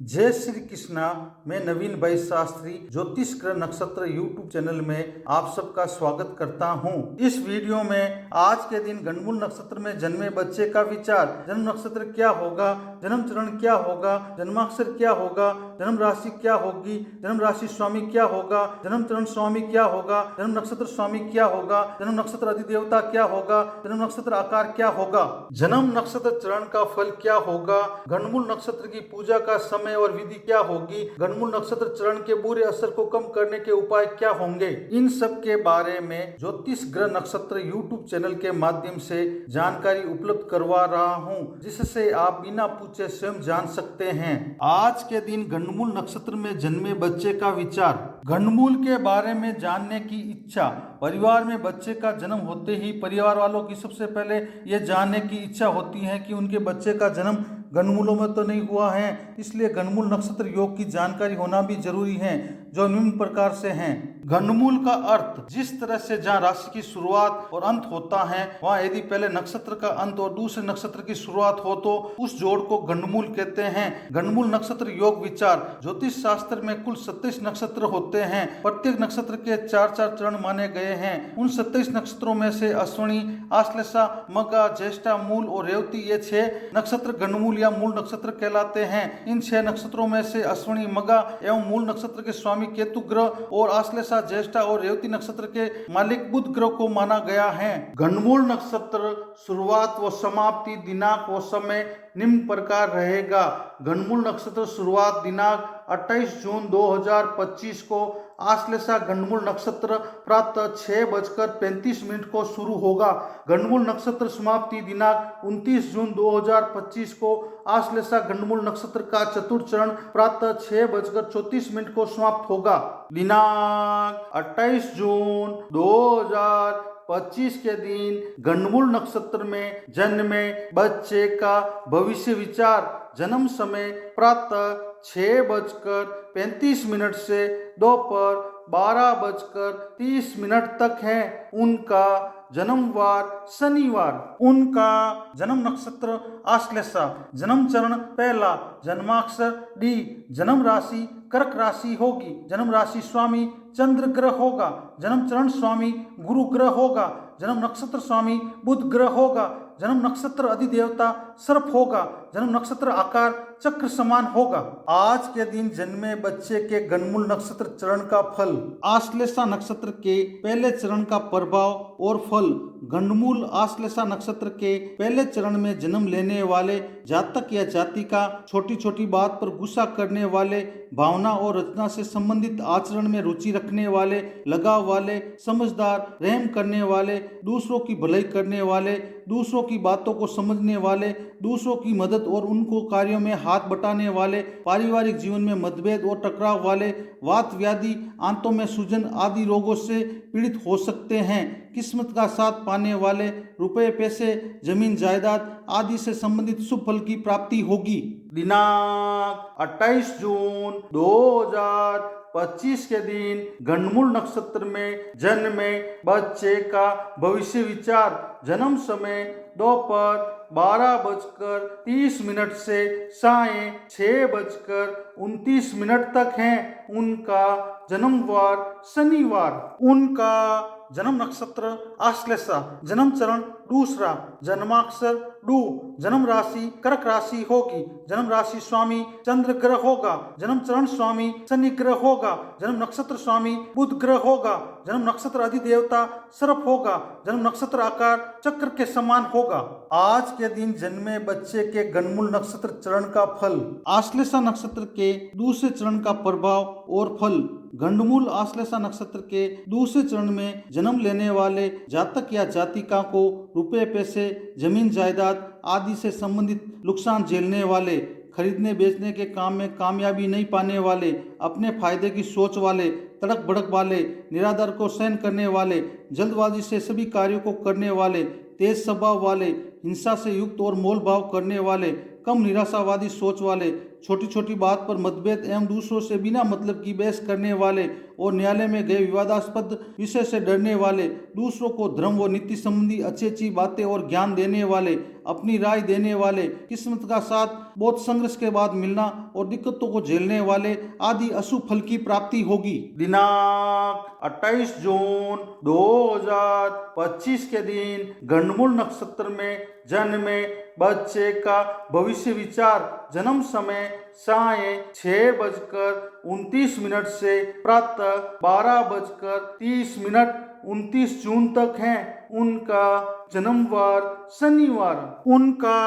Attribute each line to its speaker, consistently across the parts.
Speaker 1: जय श्री कृष्णा। मैं नवीन भाई शास्त्री ज्योतिष ग्रह नक्षत्र यूट्यूब चैनल में आप सबका स्वागत करता हूं। इस वीडियो में आज के दिन गणमूल नक्षत्र में जन्मे बच्चे का विचार, जन्म नक्षत्र क्या होगा, जन्म चरण क्या होगा, जन्माक्षर क्या होगा, जन्म राशि क्या होगी, जन्म राशि स्वामी क्या होगा, जन्म चरण स्वामी क्या होगा, जन्म नक्षत्र स्वामी क्या होगा, जन्म नक्षत्र अधिदेवता क्या होगा, जन्म नक्षत्र आकार क्या होगा, जन्म नक्षत्र चरण का फल क्या होगा, गणमूल नक्षत्र की पूजा का समय और विधि क्या होगी, गणमूल नक्षत्र चरण के बुरे असर को कम करने के उपाय क्या होंगे, इन सब के बारे में ज्योतिष ग्रह नक्षत्र यूट्यूब चैनल के माध्यम से जानकारी उपलब्ध करवा रहा हूं, जिससे आप बिना पूछे स्वयं जान सकते हैं। आज के दिन गणमूल नक्षत्र में जन्मे बच्चे का विचार, गणमूल के बारे में जानने की इच्छा। परिवार में बच्चे का जन्म होते ही परिवार वालों की सबसे पहले यह जानने की इच्छा होती है कि उनके बच्चे का जन्म गणमूलों में तो नहीं हुआ है, इसलिए गणमूल नक्षत्र योग की जानकारी होना भी जरूरी है, जो निम्न प्रकार से हैं। गणमूल का अर्थ, जिस तरह से जहाँ राशि की शुरुआत और अंत होता है, वहाँ यदि पहले नक्षत्र का अंत और दूसरे नक्षत्र की शुरुआत हो तो उस जोड़ को गणमूल कहते हैं। गणमूल नक्षत्र योग विचार, ज्योतिष शास्त्र में कुल 27 नक्षत्र होते हैं। प्रत्येक नक्षत्र के 4-4 चरण माने गए हैं। उन 27 नक्षत्रों में से अश्विनी, आश्लेषा, मघा, ज्येष्ठा, मूल और रेवती ये 6 नक्षत्र गणमूल या मूल नक्षत्र कहलाते हैं। इन 6 नक्षत्रों में से अश्विनी, मघा एवं मूल नक्षत्र के स्वामी केतु ग्रह और आश्लेषा, ज्येष्ठा और रेवती नक्षत्र के मालिक बुध ग्रह को माना गया है। गणमूल नक्षत्र शुरुआत व समाप्ति दिनांक व समय निम्न प्रकार रहेगा। गणमूल नक्षत्र शुरुआत दिनांक 28 जून 2025 को आश्लेषा गणमूल नक्षत्र प्रातः 6:35 को शुरू होगा। गणमूल नक्षत्र समाप्ति दिनांक 29 जून 2025 को आश्लेषा गणमूल नक्षत्र का चतुर्थ चरण प्रातः 6:34 को समाप्त होगा। दिनांक 28 जून 2025 के दिन गणमूल नक्षत्र में जन्मे बच्चे का भविष्य विचार, जन्म समय प्रातः 6:35 से दोपहर 12:30 तक है। उनका जन्मवार शनिवार, उनका जन्म नक्षत्र आश्लेषा, जन्म चरण पहला, जन्माक्षर डी, जन्म राशि कर्क राशि होगी, जन्म राशि स्वामी चंद्र ग्रह होगा, जन्म चरण स्वामी गुरु ग्रह होगा, जन्म नक्षत्र स्वामी बुध ग्रह होगा, जन्म नक्षत्र अधिदेवता सर्प होगा, जन्म नक्षत्र आकार चक्र समान होगा। आज के दिन जन्मे बच्चे के गणमूल नक्षत्र चरण का फल, आश्लेषा नक्षत्र के पहले चरण का प्रभाव और फल। गणमूल आश्लेषा नक्षत्र के पहले चरण में जन्म लेने वाले जातक या जातिका छोटी छोटी बात पर गुस्सा करने वाले, भावना और रचना से संबंधित आचरण में रुचि रखने वाले, लगाव वाले, समझदार, रहम करने वाले, दूसरों की भलाई करने वाले, दूसरों की बातों को समझने वाले, दूसरों की मदद और उनको कार्यों में हाथ बटाने वाले, पारिवारिक जीवन में मतभेद और टकराव वाले, वात व्याधि, आंतों में सूजन आदि रोगों से पीड़ित हो सकते हैं। किस्मत का साथ पाने वाले, रुपए पैसे, जमीन जायदाद आदि से संबंधित शुभ फल की प्राप्ति होगी। दिनांक 28 जून 2025 के दिन गणमूल नक्षत्र में जन्मे बच्चे का भविष्य विचार, जन्म समय दोपहर 12:30 से सायं 6:29 तक है। उनका जन्मवार शनिवार, उनका जन्म नक्षत्र आश्लेषा, जन्म चरण दूसरा, जन्माक्षर डू, जन्म राशि कर्क राशि होगी, जन्म राशि स्वामी चंद्र ग्रह होगा, जन्म चरण स्वामी शनि ग्रह होगा, जन्म नक्षत्र स्वामी बुध ग्रह होगा, जन्म नक्षत्र अधिदेवता सर्प होगा, जन्म नक्षत्र आकार चक्र के समान होगा। आज के दिन जन्मे बच्चे के गणमूल नक्षत्र चरण का फल, आश्लेषा नक्षत्र के दूसरे चरण का प्रभाव और फल। गणमूल आश्लेषा नक्षत्र के दूसरे चरण में जन्म लेने वाले जातक या जातिका को रुपए पैसे, जमीन जायदाद आदि से संबंधित नुकसान झेलने वाले, खरीदने बेचने के काम में कामयाबी नहीं पाने वाले, अपने फायदे की सोच वाले, तड़क भड़क वाले, निरादर को सहन करने वाले, जल्दबाजी से सभी कार्यों को करने वाले, तेज स्वभाव वाले, हिंसा से युक्त और मोल भाव करने वाले, कम निराशावादी सोच वाले, छोटी छोटी बात पर मतभेद एवं दूसरों से बिना मतलब की बहस करने वाले और न्यायालय में गए विवादास्पद विषय से डरने वाले, दूसरों को धर्म व नीति संबंधी अच्छी अच्छी बातें और ज्ञान देने वाले, अपनी राय देने वाले, किस्मत का साथ बहुत संघर्ष के बाद मिलना और दिक्कतों को झेलने वाले आदि अशुभ फल की प्राप्ति होगी। दिनांक 28 जून 2025 के दिन गंडमूल नक्षत्र में जन्मे बच्चे का भविष्य विचार, जन्म समय साय 6:29 से प्रातः 12:30 29 जून तक है। उनका जन्मवार शनिवार। उनका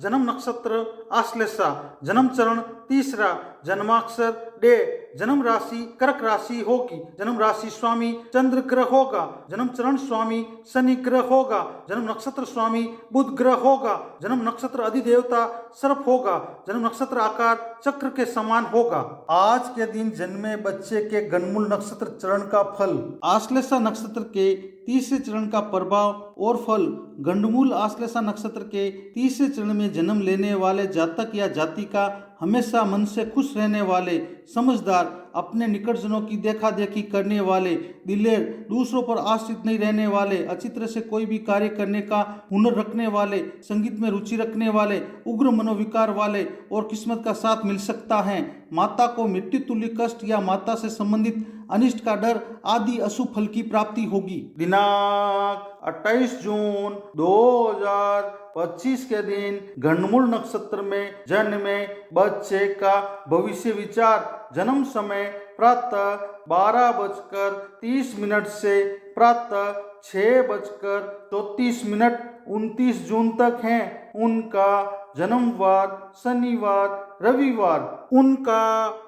Speaker 1: जन्म नक्षत्र आश्लेषा, जन्म चरण तीसरा, जन्माक्षर डे, जन्म राशि कर्क राशि होगी, जन्म राशि स्वामी चंद्र ग्रह होगा, जन्म चरण स्वामी शनि ग्रह होगा, जन्म नक्षत्र स्वामी बुध ग्रह होगा, जन्म नक्षत्र अधिदेवता सर्प होगा, जन्म नक्षत्र आकार चक्र के समान होगा। आज के दिन जन्मे बच्चे के गंडमूल नक्षत्र चरण का फल। आश्लेषा नक्षत्र के तीसरे चरण का प्रभाव और फल। गंडमूल आश्लेषा नक्षत्र के तीसरे चरण में जन्म लेने वाले जातक या जातिका हमेशा मन से खुश रहने वाले, समझदार, अपने निकटजनों की देखा देखी करने वाले, दिलेर, दूसरों पर आश्रित नहीं रहने वाले, अच्छी तरह से कोई भी कार्य करने का हुनर रखने वाले, संगीत में रुचि रखने वाले, उग्र मनोविकार वाले और किस्मत का साथ मिल सकता है। माता को मृत्यु तुल्य कष्ट या माता से संबंधित अनिष्ट का डर आदि अशुभ फल की प्राप्ति होगी। दिनांक 28 जून 2025 के दिन गंडमूल नक्षत्र में जन्मे बच्चे का भविष्य विचार, जन्म समय प्रातः 12:30 से प्रातः 6:34 29 जून तक है। उनका जन्मवार शनिवार रविवार। उनका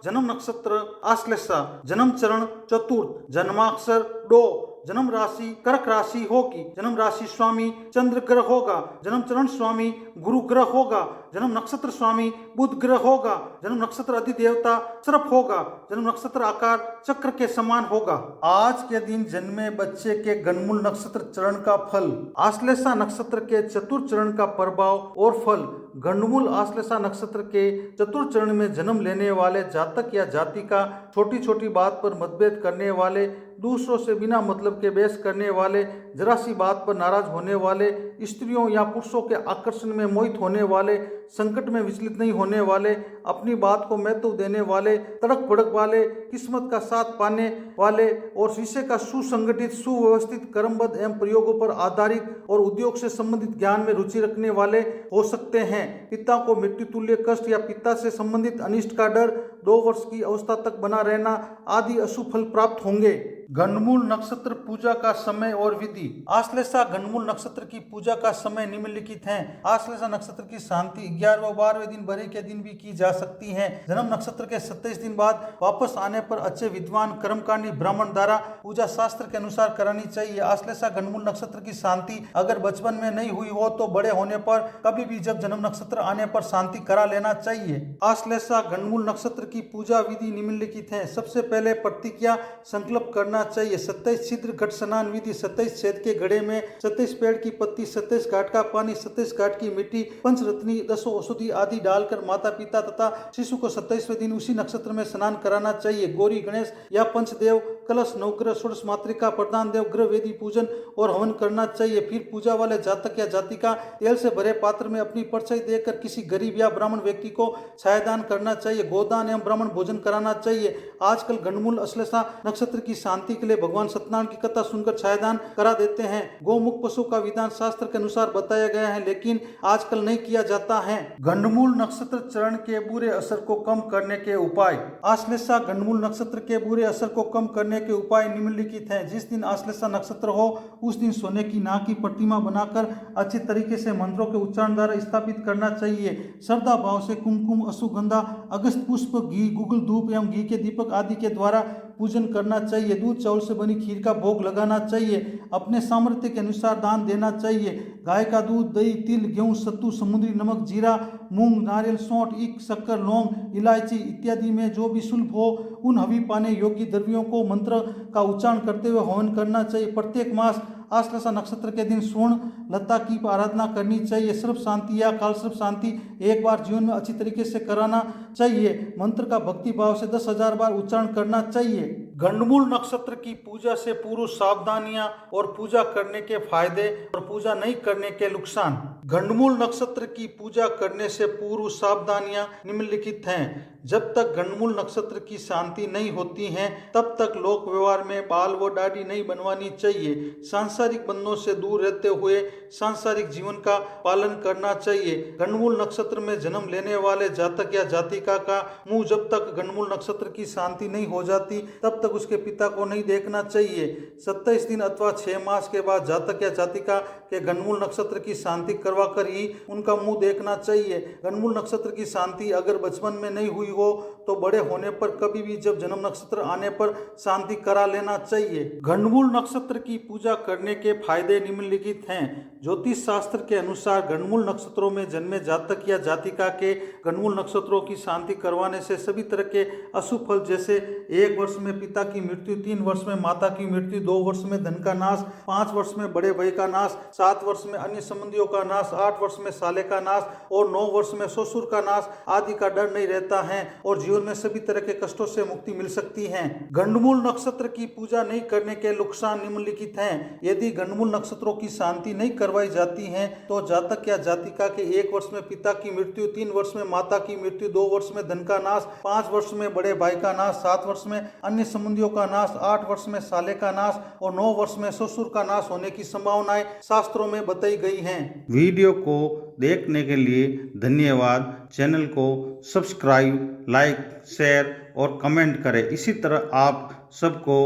Speaker 1: जन्म नक्षत्र आश्लेषा, जन्म चरण चतुर्थ, जन्माक्षर डो, जन्म राशि कर्क राशि होगी, जन्म राशि स्वामी चंद्र ग्रह होगा, जन्म चरण स्वामी गुरु ग्रह होगा, जन्म नक्षत्र स्वामी बुध ग्रह होगा, जन्म नक्षत्र अधिदेवता सर्प होगा, जन्म नक्षत्र आकार चक्र के समान होगा। आज के दिन जन्मे बच्चे के गंडमूल नक्षत्र चरण का फल। आश्लेषा नक्षत्र के चतुर्थ चरण का प्रभाव और फल। गंडमूल आश्लेषा नक्षत्र के चतुर्थ चरण में जन्म लेने वाले जातक या जातिका छोटी छोटी बात पर मतभेद करने वाले, दूसरों से बिना मतलब के बहस करने वाले, जरा सी बात पर नाराज होने वाले, स्त्रियों या पुरुषों के आकर्षण में मोहित होने वाले, संकट में विचलित नहीं होने वाले, अपनी बात को महत्व देने वाले, तड़क भड़क वाले, किस्मत का साथ पाने वाले और विषय का सुसंगठित सुव्यवस्थित कर्मबद्ध एवं प्रयोगों पर आधारित और उद्योग से संबंधित ज्ञान में रुचि रखने वाले हो सकते हैं। पिता को मृत्यु तुल्य कष्ट या पिता से संबंधित अनिष्ट का डर, 2 वर्ष की अवस्था तक बना रहना आदि अशुभ फल प्राप्त होंगे। गंडमूल नक्षत्र पूजा का समय और विधि। आश्लेषा गंडमूल नक्षत्र की पूजा का समय निम्नलिखित है। आश्लेषा नक्षत्र की शांति 11 व 12वें दिन बरे के दिन भी की जा सकती है। जन्म नक्षत्र के 27 दिन बाद वापस आने पर अच्छे विद्वान कर्मकांडी ब्राह्मण द्वारा पूजा शास्त्र के अनुसार करानी चाहिए। आश्लेषा गंडमूल नक्षत्र की शांति अगर बचपन में नहीं हुई हो तो बड़े होने पर कभी भी जब जन्म नक्षत्र आने पर शांति करा लेना चाहिए। आश्लेषा गंडमूल नक्षत्र की पूजा विधि निम्नलिखित है। सबसे पहले प्रतिज्ञा संकल्प करना चाहिए। 27 छिद्र घट स्नान विधि। 27 छेद के घड़े में 27 पेड़ की पत्ती, 27 घाट का पानी, 27 घाट की मिट्टी, पंचरत्नी, 10 औषधि आदि डालकर माता पिता तथा शिशु को 27वें दिन उसी नक्षत्र में स्नान कराना चाहिए। गौरी गणेश या पंचदेव, कलश, नवग्रह, षोडश मातृका, प्रधान देव, ग्रह वेदी पूजन और हवन करना चाहिए। फिर पूजा वाले जातक या जातिका तेल से भरे पात्र में अपनी परछाई देकर किसी गरीब या ब्राह्मण व्यक्ति को छायादान करना चाहिए। गोदान एवं ब्राह्मण भोजन कराना चाहिए। आजकल गंडमूल आश्लेषा नक्षत्र की शांति के लिए भगवान सत्यनारायण की कथा सुनकर छायादान करा देते हैं। गौमुख पशु का विधान शास्त्र के अनुसार बताया गया है, लेकिन आजकल नहीं किया जाता है। गंडमूल नक्षत्र चरण के बुरे असर को कम करने के उपाय। आश्लेषा गंडमूल नक्षत्र के बुरे असर को कम करने के उपाय निम्नलिखित हैं। जिस दिन आश्लेषा नक्षत्र हो उस दिन सोने की नाग की प्रतिमा बनाकर अच्छी तरीके से मंत्रों के उच्चारण द्वारा स्थापित करना चाहिए। श्रद्धा भाव से कुमकुम, अश्वगंधा, अगस्त पुष्प, घी, गुगल धूप एवं घी के दीपक आदि के द्वारा पूजन करना चाहिए। दूध चावल से बनी खीर का भोग लगाना चाहिए। अपने सामर्थ्य के अनुसार दान देना चाहिए। गाय का दूध, दही, तिल, गेहूं, सत्तू, समुद्री नमक, जीरा, मूंग, नारियल, सौंठ, ईख, शक्कर, लौंग, इलायची इत्यादि में जो भी सुलभ हो उन हवि पाने योग्य द्रव्यों को मंत्र का उच्चारण करते हुए हवन करना चाहिए। प्रत्येक मास आश्लेषा नक्षत्र के दिन स्वर्ण लता की आराधना करनी चाहिए। सर्प शांति या काल सर्प शांति एक बार जीवन में अच्छी तरीके से कराना चाहिए। मंत्र का भक्ति भाव से 10,000 बार उच्चारण करना चाहिए। गंडमूल नक्षत्र की पूजा से पूर्व सावधानियां और पूजा करने के फायदे और पूजा नहीं करने के नुकसान। गंडमूल नक्षत्र की पूजा करने से पूर्व सावधानियां निम्नलिखित हैं। जब तक गंडमूल नक्षत्र की शांति नहीं होती है तब तक लोक व्यवहार में बाल व दाढ़ी नहीं बनवानी चाहिए। सांसारिक बंधनों से दूर रहते हुए सांसारिक जीवन का पालन करना चाहिए। गंडमूल नक्षत्र में जन्म लेने वाले जातक या जातिका का मुंह जब तक गंडमूल नक्षत्र की शांति नहीं हो जाती तब तक उसके पिता को नहीं देखना चाहिए। 27 दिन अथवा 6 मास के बाद जातक या जातिका के गंडमूल नक्षत्र की शांति करवा कर ही उनका मुंह देखना चाहिए। गंडमूल नक्षत्र की शांति अगर बचपन में नहीं हुई हो तो बड़े होने पर कभी भी जब जन्म नक्षत्र आने पर शांति करा लेना चाहिए। गंडमूल नक्षत्र की पूजा करने के फायदे निम्नलिखित हैं। ज्योतिष शास्त्र के अनुसार गंडमूल नक्षत्रों में जन्मे जातक या जातिका के गंडमूल नक्षत्रों की शांति करवाने से सभी तरह के अशुभ फल जैसे 1 वर्ष में पिता की मृत्यु, 3 वर्ष में माता की मृत्यु, 2 वर्ष में धन का नाश, 5 वर्ष में बड़े भाई का नाश, 7 वर्ष में अन्य संबंधियों का नाश, 8 वर्ष में साले का नाश और 9 वर्ष में ससुर का नाश आदि का डर नहीं रहता है और जीवन में सभी तरह के कष्टों से मुक्ति मिल सकती है। गंडमूल नक्षत्र की पूजा नहीं करने के नुकसान निम्नलिखित हैं। यदि गंडमूल नक्षत्रों की शांति नहीं करवाई जाती है तो जातक या जातिका के 1 वर्ष में पिता की मृत्यु, 3 वर्ष में माता की मृत्यु, 2 वर्ष में धन का नाश, 5 वर्ष में बड़े भाई का नाश, 7 वर्ष में अन्य संबंधियों का नाश, 8 वर्ष में साले का नाश और 9 वर्ष में ससुर का नाश होने की संभावनाएं शास्त्रों में बताई गई हैं। वीडियो को देखने के लिए धन्यवाद। चैनल को सब्सक्राइब, लाइक, शेयर और कमेंट करें। इसी तरह आप सबको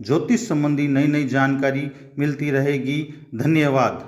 Speaker 1: ज्योतिष संबंधी नई नई जानकारी मिलती रहेगी। धन्यवाद।